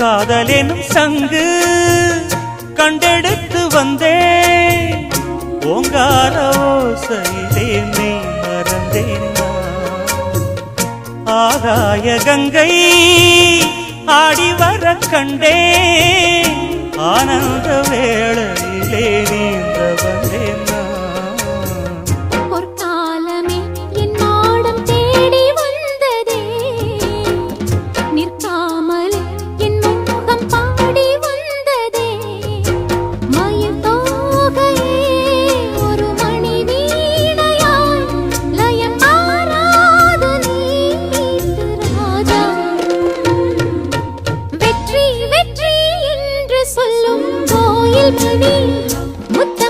காதலெனும் சங்கு கண்டெடுத்து வந்தேன் ஓங்கார ஓசையிலே நீ மறந்தேன் ஆகாய கங்கை ஆடி வர கண்டேன் ஆனந்த வேளையிலே நீந்த வந்தேன் முத்தம்